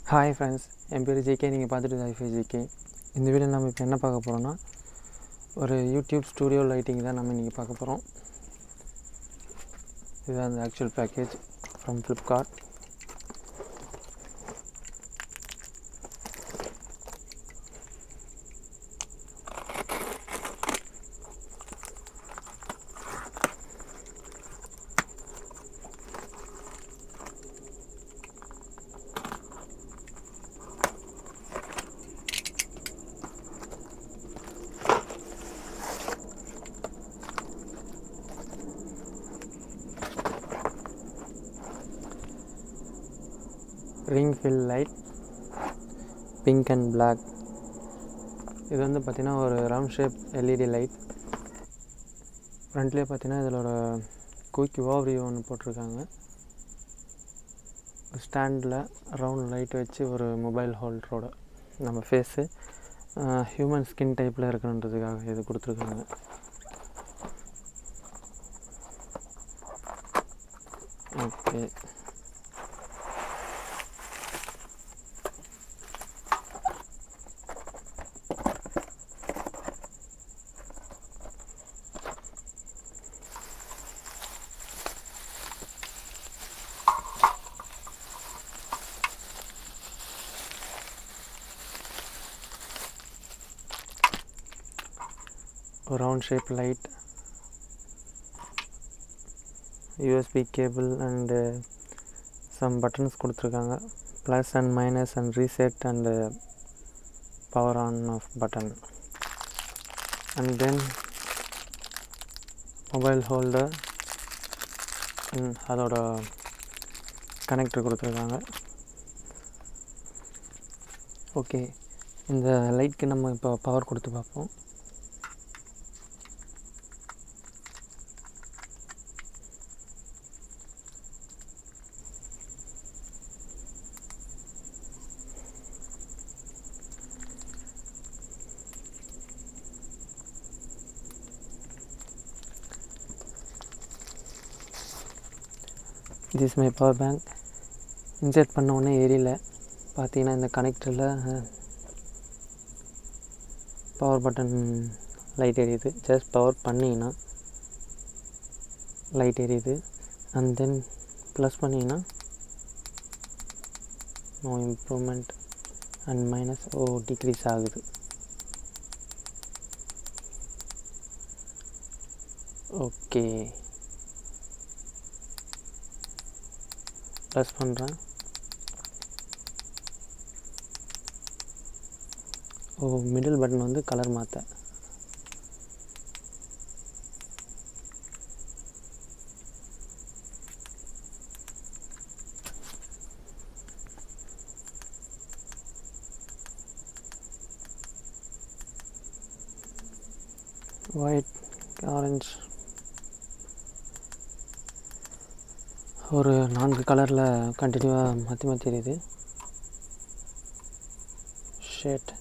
Hi friends, என் பேர் JK. நீங்கள் பார்த்துட்டு i5GK. இந்த வீடியோ நம்ம இப்போ என்ன பார்க்க போகிறோன்னா, ஒரு யூடியூப் ஸ்டூடியோ லைட்டிங் தான் நம்ம இன்றைக்கி பார்க்க போகிறோம். இதுதான் அந்த actual package from Flipkart. Ring fill light, pink and black. இது வந்து பார்த்திங்கன்னா ஒரு ரவுண்ட் ஷேப் எல்இடி லைட். ஃப்ரண்ட்லேயே பார்த்திங்கன்னா இதில் ஒரு குயிக் ஓவர்வியூ ஒன்று போட்டிருக்காங்க. ஸ்டாண்டில் ரவுண்ட் லைட் வச்சு ஒரு மொபைல் ஹோல்டரோட நம்ம ஃபேஸு ஹியூமன் ஸ்கின் டைப்பில் இருக்கணுன்றதுக்காக இது கொடுத்துருக்காங்க. ஓகே, ஒரு round shape light, USB cable and some buttons கொடுத்துருக்காங்க. Plus and minus and reset and power on off button. And then mobile holder அதோட கனெக்டர் கொடுத்துருக்காங்க. ஓகே, இந்த லைட்க்கு நம்ம இப்போ பவர் கொடுத்து பார்ப்போம். This my power bank. Insert பண்ண உடனே எரியல. பார்த்தீங்கன்னா இந்த கனெக்டரில் பவர் பட்டன் லைட் எரியுது. ஜஸ்ட் பவர் பண்ணிங்கன்னா லைட் எரியுது. அண்ட் தென் ப்ளஸ் பண்ணிங்கன்னா no improvement and minus decrease ஆகுது. ஓகே, ப்ளஸ் பண்ணுறேன். மிடில் பட்டன் வந்து கலர் மாற்ற. ஒயிட், ஆரஞ்சு, ஒரு 4 கலரில் கண்டினியூவாக மாற்றி மாற்றி எரியுது. ஷேட்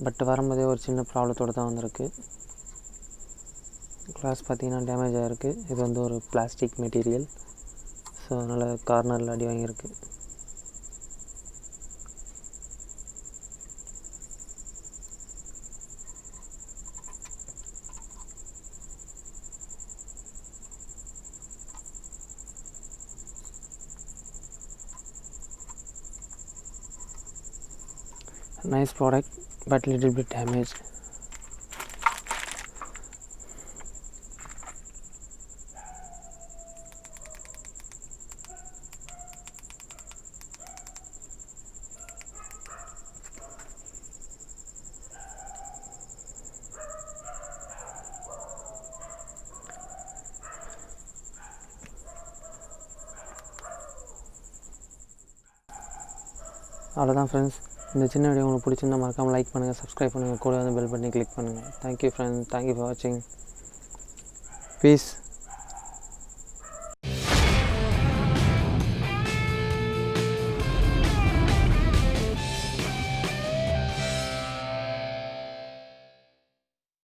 பட் வரும்போதே ஒரு சின்ன ப்ராப்ளத்தோடு தான் வந்திருக்கு. கிளாஸ் பார்த்திங்கன்னா டேமேஜ் ஆகிருக்கு. இது வந்து ஒரு பிளாஸ்டிக் மெட்டீரியல், ஸோ அதனால் கார்னரில் அடி வாங்கியிருக்கு. Nice product but little bit damaged. அவ்வளோதான் ஃப்ரெண்ட்ஸ். இந்த சின்ன வீடியோ உங்களுக்கு பிடிச்சிருந்தா மறக்காமல் லைக் பண்ணுங்கள், சப்ஸ்கிரைப் பண்ணுங்கள், கூட வந்து பெல் பட்டனை கிளிக் பண்ணுங்கள். தேங்க்யூ ஃப்ரெண்ட்ஸ், தேங்க்யூ ஃபார் வாட்சிங். பீஸ்.